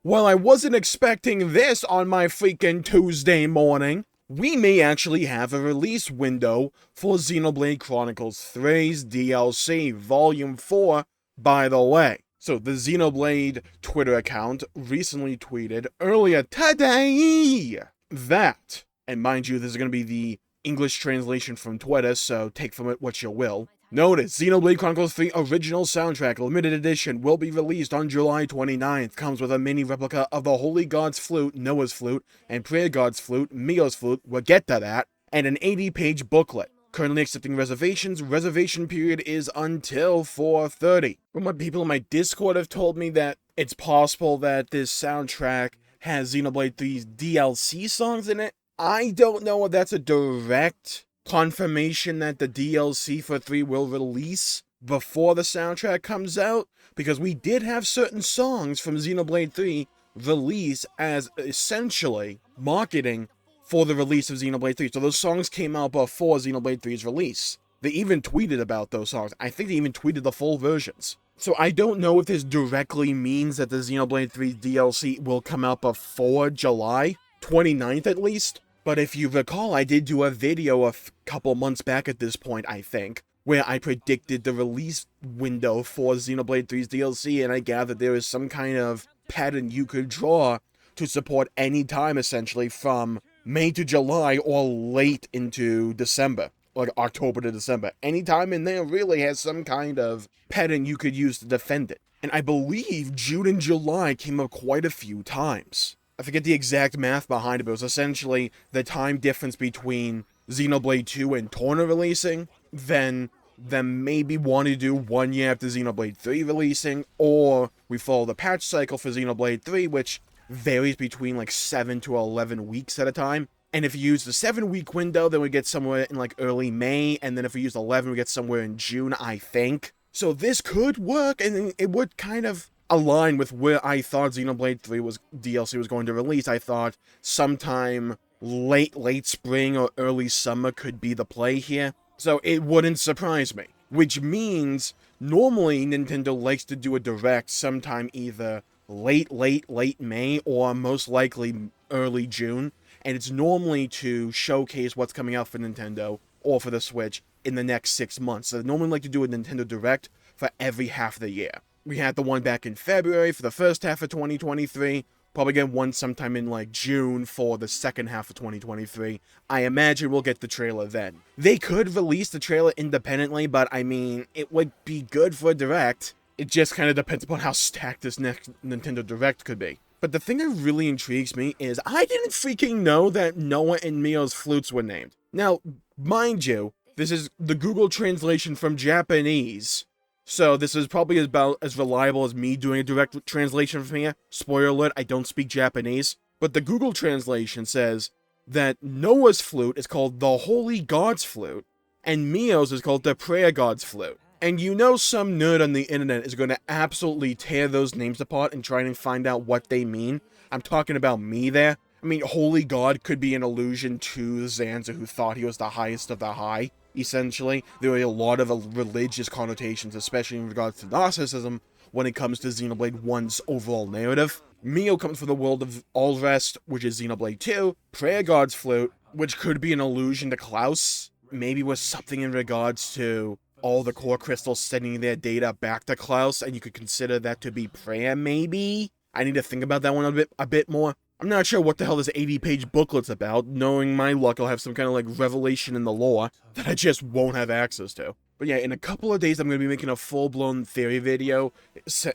Well, I wasn't expecting this on my freaking Tuesday morning. We may actually have a release window for Xenoblade Chronicles 3's DLC Volume 4, by the way. So, the Xenoblade Twitter account recently tweeted earlier today that, and mind you, this is going to be the English translation from Twitter, so take from it what you will. Notice, Xenoblade Chronicles 3 Original Soundtrack Limited Edition will be released on July 29th. Comes with a mini replica of the Holy God's Flute, Noah's Flute, and Prayer God's Flute, Mios Flute, we'll get to that, and an 80-page booklet. Currently accepting reservations. Reservation period is until 4:30. From what people in my Discord have told me, that it's possible that this soundtrack has Xenoblade 3's DLC songs in it. I don't know if that's a direct confirmation that the DLC for 3 will release before the soundtrack comes out, because we did have certain songs from Xenoblade 3 release as essentially marketing for the release of Xenoblade 3. So those songs came out before Xenoblade 3's release. They even tweeted about those songs. I think they even tweeted the full versions. So I don't know if this directly means that the Xenoblade 3 DLC will come out before July 29th at least. But if you recall, I did do a video a couple months back at this point, I think, where I predicted the release window for Xenoblade 3's DLC, and I gathered there is some kind of pattern you could draw to support any time, essentially, from May to July or late into December, like October to December. Any time in there really has some kind of pattern you could use to defend it. And I believe June and July came up quite a few times. I forget the exact math behind it, but it was essentially the time difference between Xenoblade 2 and Torna releasing, then maybe wanting to do 1 year after Xenoblade 3 releasing, or we follow the patch cycle for Xenoblade 3, which varies between like 7 to 11 weeks at a time. And if you use the 7-week window, then we get somewhere in like early May, and then if we use 11, we get somewhere in June, I think. So this could work, and it would kind of align with where I thought Xenoblade 3 DLC was going to release. I thought sometime late spring or early summer could be the play here. So it wouldn't surprise me. Which means normally Nintendo likes to do a direct sometime either late May or most likely early June. And it's normally to showcase what's coming out for Nintendo or for the Switch in the next 6 months. So they normally like to do a Nintendo Direct for every half of the year. We had the one back in February for the first half of 2023. Probably get one sometime in like June for the second half of 2023. I imagine we'll get the trailer then. They could release the trailer independently, but I mean, it would be good for a Direct. It just kind of depends upon how stacked this next Nintendo Direct could be. But the thing that really intrigues me is I didn't freaking know that Noah and Mio's flutes were named. Now, mind you, this is the Google translation from Japanese. So this is probably about as reliable as me doing a direct translation from here. Spoiler alert, I don't speak Japanese. But the Google translation says that Noah's flute is called the Holy God's Flute, and Mios is called the Prayer God's Flute. And you know some nerd on the internet is going to absolutely tear those names apart and try and find out what they mean. I'm talking about me there. I mean, Holy God could be an allusion to Zanza, who thought he was the highest of the high. Essentially, there are a lot of religious connotations, especially in regards to Gnosticism, when it comes to Xenoblade 1's overall narrative. Mio comes from the world of Allrest, which is Xenoblade 2, Prayer God's Flute, which could be an allusion to Klaus, maybe with something in regards to all the core crystals sending their data back to Klaus, and you could consider that to be prayer, maybe? I need to think about that one a bit more. I'm not sure what the hell this 80-page booklet's about. Knowing my luck, I'll have some kind of like revelation in the lore that I just won't have access to. But yeah, in a couple of days, I'm going to be making a full-blown theory video,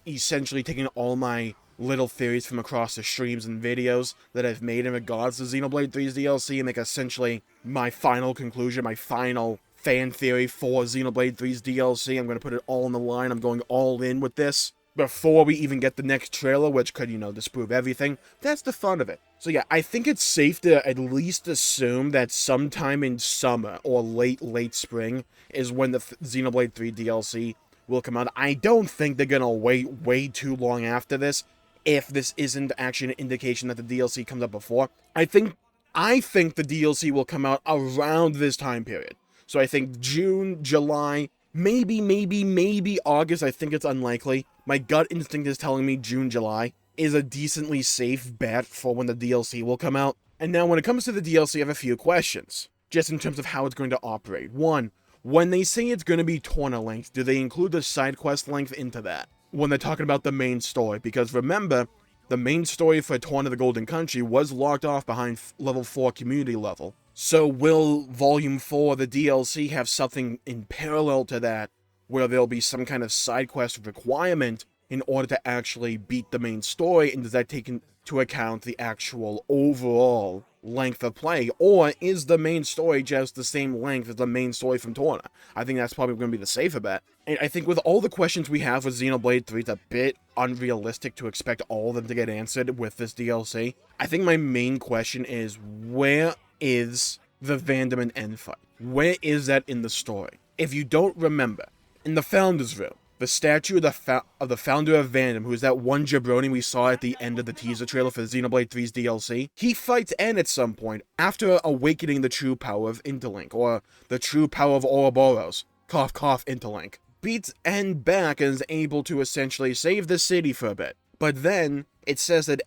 essentially taking all my little theories from across the streams and videos that I've made in regards to Xenoblade 3's DLC and make essentially my final conclusion, my final fan theory for Xenoblade 3's DLC. I'm going to put it all on the line. I'm going all in with this before we even get the next trailer, which could, disprove everything. That's the fun of it. So yeah, I think it's safe to at least assume that sometime in summer or late spring is when the Xenoblade 3 DLC will come out. I don't think they're gonna wait way too long after this, if this isn't actually an indication that the DLC comes up before. I think the DLC will come out around this time period. So I think June, July, maybe August. I think it's unlikely. My gut instinct is telling me June, July. is a decently safe bet for when the DLC will come out. And now when it comes to the DLC, I have a few questions, just in terms of how it's going to operate. One, when they say it's going to be Torna length, do they include the side quest length into that when they're talking about the main story? Because remember, the main story for Torna the Golden Country was locked off behind level 4 community level. So will Volume 4, the DLC, have something in parallel to that, where there'll be some kind of side quest requirement in order to actually beat the main story, and does that take into account the actual overall length of play, or is the main story just the same length as the main story from Torna? I think that's probably going to be the safer bet. And I think with all the questions we have with Xenoblade 3, it's a bit unrealistic to expect all of them to get answered with this DLC. I think my main question is, where is the Vandam and End fight? Where is that in the story? If you don't remember, in the Founder's Room, the statue of the founder of Vandam, who is that one jabroni we saw at the end of the teaser trailer for Xenoblade 3's DLC, he fights N at some point after awakening the true power of Interlink, or the true power of Ouroboros. Cough, cough, Interlink. Beats N back and is able to essentially save the city for a bit. But then, it says that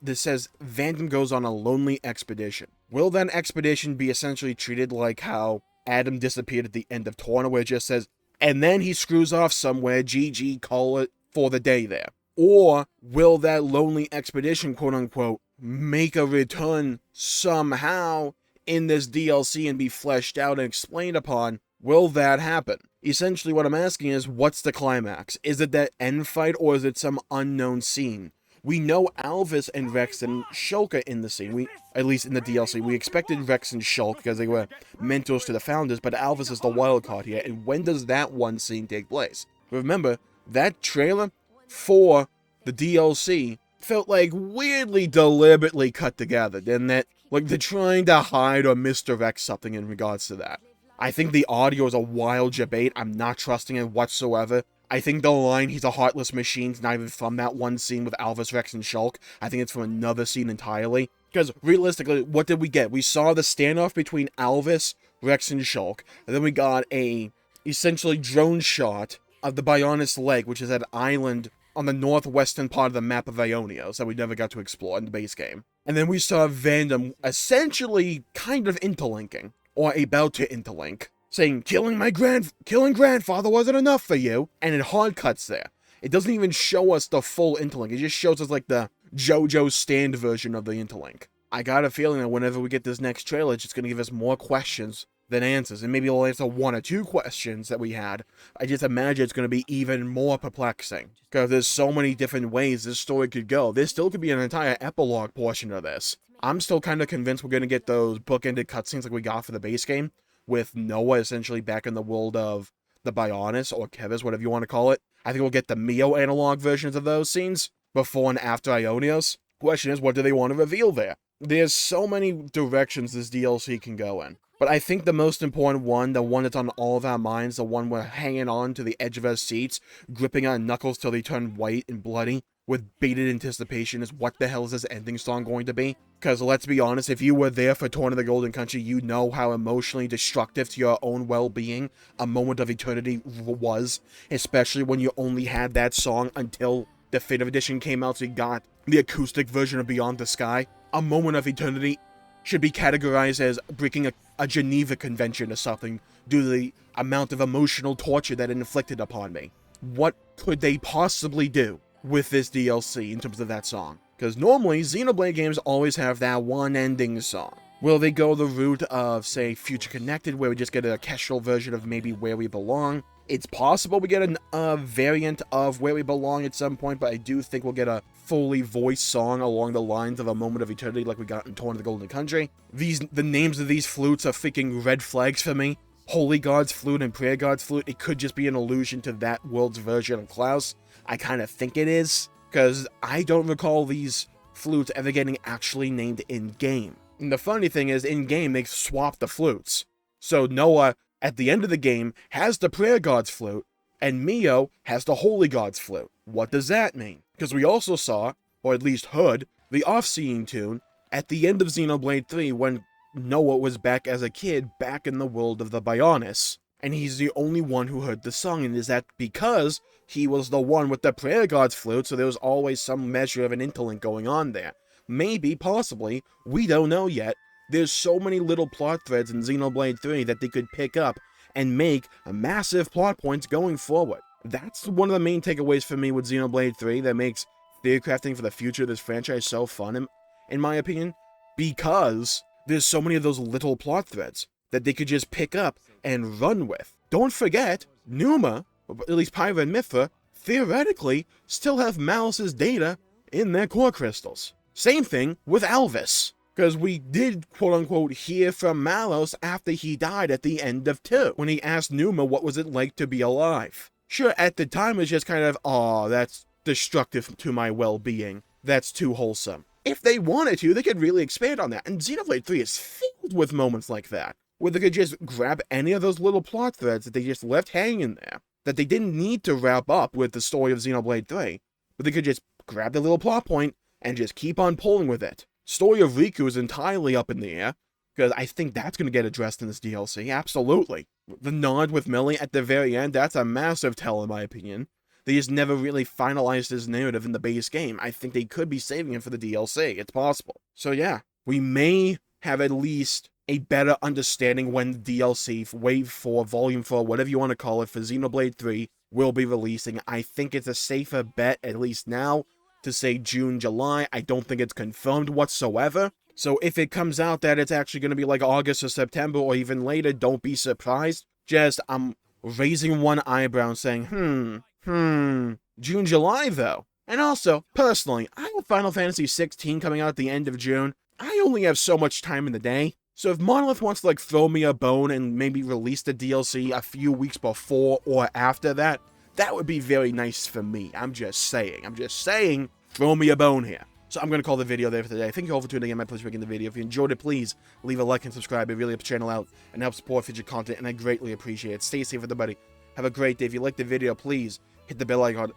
this says Vandam goes on a lonely expedition. Will that expedition be essentially treated like how Adam disappeared at the end of Torna, where it just says, and then he screws off somewhere, GG, call it for the day there? Or will that lonely expedition, quote-unquote, make a return somehow in this DLC and be fleshed out and explained upon? Will that happen? Essentially, what I'm asking is, what's the climax? Is it that end fight, or is it some unknown scene? We know Alvis and Rex and Shulk are in the scene, at least in the DLC. We expected Rex and Shulk because they were mentors to the founders, but Alvis is the wild card here, and when does that one scene take place? Remember, that trailer for the DLC felt like weirdly deliberately cut together, didn't it? Like they're trying to hide or misdirect something in regards to that. I think the audio is a wild debate. I'm not trusting it whatsoever. I think the line, he's a heartless machine, is not even from that one scene with Alvis, Rex, and Shulk. I think it's from another scene entirely. Because realistically, what did we get? We saw the standoff between Alvis, Rex, and Shulk. And then we got a, essentially, drone shot of the Bionis Lake, which is an island on the northwestern part of the map of Ionios that we never got to explore in the base game. And then we saw Vandam essentially kind of interlinking, or about to interlink, saying, killing grandfather wasn't enough for you, and it hard cuts there. It doesn't even show us the full interlink, it just shows us like the JoJo stand version of the interlink. I got a feeling that whenever we get this next trailer, it's just going to give us more questions than answers, and maybe it'll answer one or two questions that we had. I just imagine it's going to be even more perplexing, because there's so many different ways this story could go. There still could be an entire epilogue portion of this. I'm still kind of convinced we're going to get those bookended cutscenes like we got for the base game, with Noah essentially back in the world of the Bionis, or Kevis, whatever you want to call it. I think we'll get the Mio analog versions of those scenes before and after Ionios. Question is, what do they want to reveal there? There's so many directions this DLC can go in. But I think the most important one, the one that's on all of our minds, the one we're hanging on to the edge of our seats, gripping our knuckles till they turn white and bloody, with bated anticipation, is what the hell is this ending song going to be? Because let's be honest, if you were there for Torna the Golden Country, you know how emotionally destructive to your own well-being a moment of eternity was, especially when you only had that song until the Definitive Edition came out, so you got the acoustic version of Beyond the Sky. A moment of eternity should be categorized as breaking a Geneva Convention or something due to the amount of emotional torture that it inflicted upon me. What could they possibly do with this DLC in terms of that song? Because normally, Xenoblade games always have that one ending song. Will they go the route of, say, Future Connected, where we just get an orchestral version of maybe Where We Belong? It's possible we get a variant of Where We Belong at some point, but I do think we'll get a fully voiced song along the lines of A Moment of Eternity like we got in Torna the Golden Country. The names of these flutes are freaking red flags for me. Holy God's Flute and Prayer God's Flute, it could just be an allusion to that world's version of Klaus. I kind of think it is, because I don't recall these flutes ever getting actually named in-game. And the funny thing is, in-game, they swap the flutes. So Noah, at the end of the game, has the Prayer God's Flute, and Mio has the Holy God's Flute. What does that mean? Because we also saw, or at least heard, the Off-Seeing tune at the end of Xenoblade 3 when Noah was back as a kid, back in the world of the Bionis. and he's the only one who heard the song, and is that because he was the one with the prayer god's flute, so there was always some measure of an interlink going on there. Maybe, possibly, we don't know yet. There's so many little plot threads in Xenoblade 3 that they could pick up and make massive plot points going forward. That's one of the main takeaways for me with Xenoblade 3 that makes theory crafting for the future of this franchise so fun, in my opinion, because there's so many of those little plot threads that they could just pick up and run with. Don't forget, Numa, or at least Pyra and Mithra, theoretically still have Malice's data in their core crystals. Same thing with Alvis, because we did quote-unquote hear from Malos after he died at the end of 2, when he asked Numa what was it like to be alive. Sure, at the time it was just kind of, aw, that's destructive to my well-being. That's too wholesome. If they wanted to, they could really expand on that, and Xenoblade 3 is filled with moments like that, where they could just grab any of those little plot threads that they just left hanging there, that they didn't need to wrap up with the story of Xenoblade 3, but they could just grab the little plot point and just keep on pulling with it. Story of Riku is entirely up in the air, because I think that's going to get addressed in this DLC, absolutely. The nod with Millie at the very end, that's a massive tell in my opinion. They just never really finalized his narrative in the base game. I think they could be saving him for the DLC, it's possible. So yeah, we may have at least a better understanding when the DLC, Wave 4, Volume 4, whatever you want to call it, for Xenoblade 3 will be releasing. I think it's a safer bet, at least now, to say June, July. I don't think it's confirmed whatsoever. So if it comes out that it's actually going to be like August or September or even later, don't be surprised. Just, I'm raising one eyebrow and saying, June, July though. And also, personally, I have Final Fantasy 16 coming out at the end of June. I only have so much time in the day. So if Monolith wants to like throw me a bone and maybe release the DLC a few weeks before or after that, that would be very nice for me. I'm just saying, throw me a bone here. So I'm going to call the video there for today. Thank you all for tuning in. My pleasure making the video. If you enjoyed it, please leave a like and subscribe. It really helps the channel out and helps support future content, and I greatly appreciate it. Stay safe, everybody. Have a great day. If you liked the video, please hit the bell icon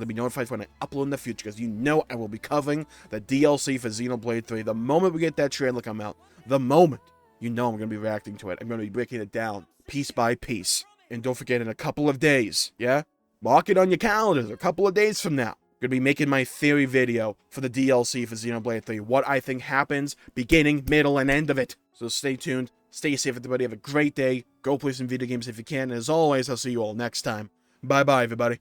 to be notified when I upload in the future, because you know I will be covering the DLC for Xenoblade 3. The moment we get that trailer come out, the moment, you know I'm going to be reacting to it. I'm going to be breaking it down piece by piece. And don't forget, in a couple of days, yeah? Mark it on your calendars, a couple of days from now. I'm going to be making my theory video for the DLC for Xenoblade 3. What I think happens, beginning, middle, and end of it. So stay tuned. Stay safe, everybody. Have a great day. Go play some video games if you can. And as always, I'll see you all next time. Bye-bye, everybody.